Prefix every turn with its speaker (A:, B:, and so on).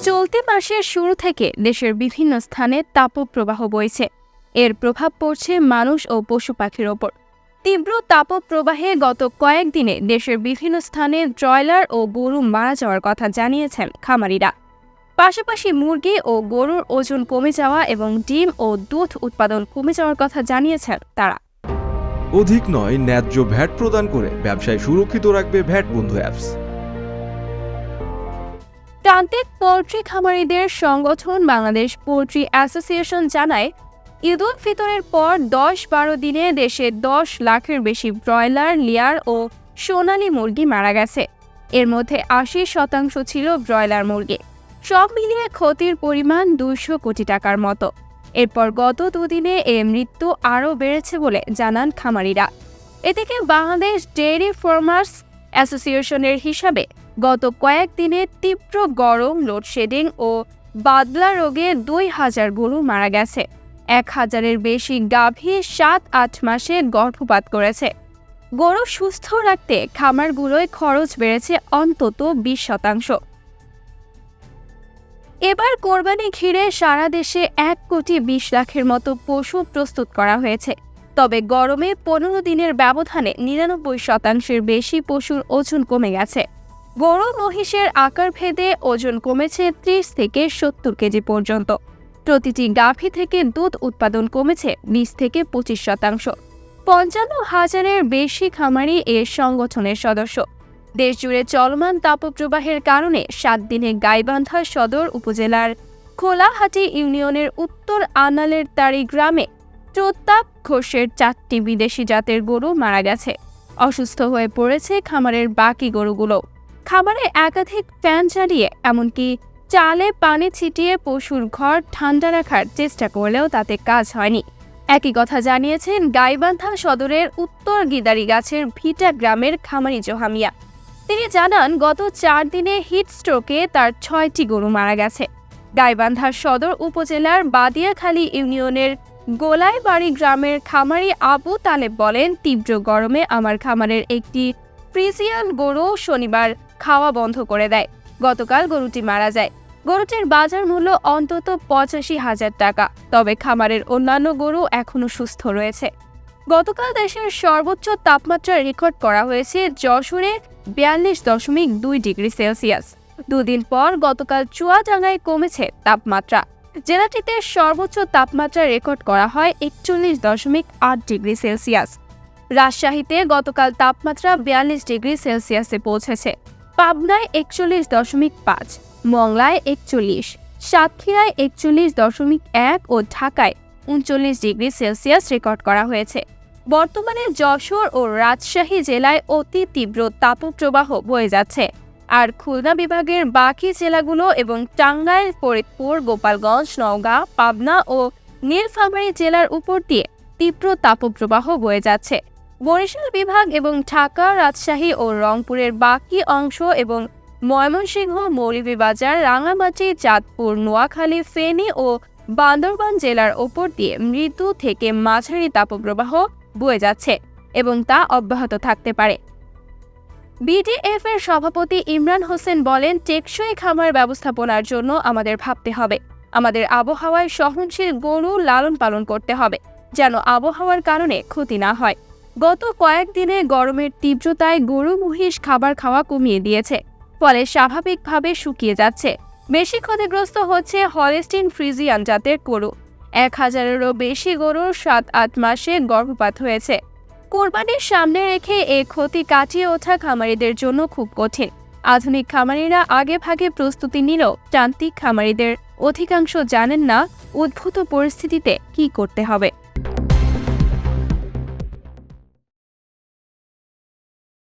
A: চলতি মাসের শুরু থেকে দেশের বিভিন্ন স্থানে তাপপ্রবাহ বইছে। এর প্রভাব পড়ছে মানুষ ও পশু পাখির ওপর। তীব্র তাপপ্রবাহে গত কয়েকদিনে দেশের বিভিন্ন স্থানে ব্রয়লার ও গরু মারা যাওয়ার কথা জানিয়েছেন খামারিরা। পাশাপাশি মুরগি ও গরুর ওজন কমে যাওয়া এবং ডিম ও দুধ উৎপাদন কমে যাওয়ার কথা জানিয়েছেন তারা।
B: অধিক নয়, ন্যায্য ভ্যাট প্রদান করে ব্যবসায় সুরক্ষিত রাখবে ভ্যাট বন্ধু অ্যাপস।
A: প্রান্তিক পোল্ট্রি খামারিদের সংগঠন বাংলাদেশ পোল্ট্রি অ্যাসোসিয়েশন জানায়, ঈদ উল ফিতরের পর 10-12 দিনে দেশে 10 লাখের বেশি ব্রয়লার, লেয়ার ও সোনালী মুরগি মারা গেছে। এর মধ্যে 80% ছিল ব্রয়লার মুরগি। সব মিলিয়ে ক্ষতির পরিমাণ 200 কোটি টাকার মতো। এরপর গত দুদিনে এ মৃত্যু আরও বেড়েছে বলে জানান খামারিরা। এদিকে বাংলাদেশ ডেইরি ফার্মার্স অ্যাসোসিয়েশনের হিসাবে গত কয়েকদিনে তীব্র গরম, লোডশেডিং ও বাদলা রোগে 2000 গরু মারা গেছে। 1000-এর বেশি গাভী 7-8 মাসে গর্ভপাত করেছে। গরু সুস্থ রাখতে খামারগুলোয় খরচ বেড়েছে অন্তত 20%। এবার কোরবানি ঘিরে সারা দেশে 1,20,00,000-এর মতো পশু প্রস্তুত করা হয়েছে। তবে গরমে 15 দিনের ব্যবধানে 99%-এর বেশি পশুর ওজন কমে গেছে। গরু মহিষের আকার ভেদে ওজন কমেছে 30 থেকে 70 কেজি পর্যন্ত। প্রতিটি গাভী থেকে দুধ উৎপাদন কমেছে 20 থেকে 25%। 55,000-এর বেশি খামারি এ সংগঠনের সদস্য। দেশজুড়ে চলমান তাপপ্রবাহের কারণে 7 দিনে গাইবান্ধা সদর উপজেলার খোলাহাটি ইউনিয়নের উত্তর আনালের তারি গ্রামে প্রতাপ ঘোষের 4টি বিদেশি জাতের গরু মারা গেছে। অসুস্থ হয়ে পড়েছে খামারের বাকি গরুগুলো। খামারে একাধিক ফ্যান চালিয়ে এমনকি চালে পানি ছিটিয়ে পশুর ঘর ঠান্ডা রাখার চেষ্টা করলেও তাতে কাজ হয়নি। একই কথা জানিয়েছেন গাইবান্ধা সদরের উত্তর গিদারিগাছের ভিটা গ্রামের খামারি জোহামিয়া। তিনি জানান, গত 4 দিনে হিট স্ট্রোকে তার 6টি গরু মারা গেছে। গাইবান্ধা সদর উপজেলার বাদিয়াখালী ইউনিয়নের গোলাইবাড়ি গ্রামের খামারি আবু তালেব বলেন, তীব্র গরমে আমার খামারের একটি ফ্রিজিয়ান গরু শনিবার খাওয়া বন্ধ করে দেয়। গতকাল গরুটি মারা যায়। গরুটির বাজার মূল্য অন্তত 85,000 টাকা। তবে খামারের অন্যান্য গরু এখনও সুস্থ রয়েছে। গতকাল দেশের সর্বোচ্চ তাপমাত্রা রেকর্ড করা হয়েছে যশোরে 42.2 ডিগ্রি সেলসিয়াস। দুদিন পর গতকাল চুয়াডাঙ্গায় কমেছে তাপমাত্রা। জেলাটিতে সর্বোচ্চ তাপমাত্রা রেকর্ড করা হয় 41.8 ডিগ্রি সেলসিয়াস। রাজশাহীতে গতকাল তাপমাত্রা 42 ডিগ্রি সেলসিয়াসে পৌঁছেছে। পাবনায় 41.5, মংলায় 41, সাতক্ষীরায় 41.1 ও ঢাকায় 39 ডিগ্রি সেলসিয়াস রেকর্ড করা হয়েছে। বর্তমানে যশোর ও রাজশাহী জেলায় অতি তীব্র তাপপ্রবাহ বয়ে যাচ্ছে। আর খুলনা বিভাগের বাকি জেলাগুলো এবং টাঙ্গাইল, ফরিদপুর, গোপালগঞ্জ, নওগাঁ, পাবনা ও নীলফামারী জেলার উপর দিয়ে তীব্র তাপপ্রবাহ বয়ে যাচ্ছে। বরিশাল বিভাগ এবং ঢাকা, রাজশাহী ও রংপুরের বাকি অংশ এবং ময়মনসিংহ, মৌলভীবাজার, রাঙ্গামাটি, চাঁদপুর, নোয়াখালী, ফেনী ও বান্দরবান জেলার ওপর দিয়ে মৃদু থেকে মাঝারি তাপপ্রবাহ বয়ে যাচ্ছে এবং তা অব্যাহত থাকতে পারে। বিডিএফ এর সভাপতি ইমরান হোসেন বলেন, টেকসই খামার ব্যবস্থাপনার জন্য আমাদের ভাবতে হবে। আমাদের আবহাওয়ায় সহনশীল গরু লালন পালন করতে হবে, যেন আবহাওয়ার কারণে ক্ষতি না হয়। গত কয়েকদিনে গরমের তীব্রতায় গরু মহিষ খাবার খাওয়া কমিয়ে দিয়েছে, ফলে স্বাভাবিকভাবে শুকিয়ে যাচ্ছে। বেশি ক্ষতিগ্রস্ত হচ্ছে হলস্টিন ফ্রিজিয়ান জাতের গরু। 1000-এরও বেশি গরুর 7-8 মাসে গর্ভপাত হয়েছে। কোরবানির সামনে রেখে এ ক্ষতি কাটিয়ে ওঠা খামারিদের জন্য খুব কঠিন। আধুনিক খামারিরা আগে ভাগে প্রস্তুতি নিলেও প্রান্তিক খামারিদের অধিকাংশ জানেন না উদ্ভূত পরিস্থিতিতে কী করতে হবে।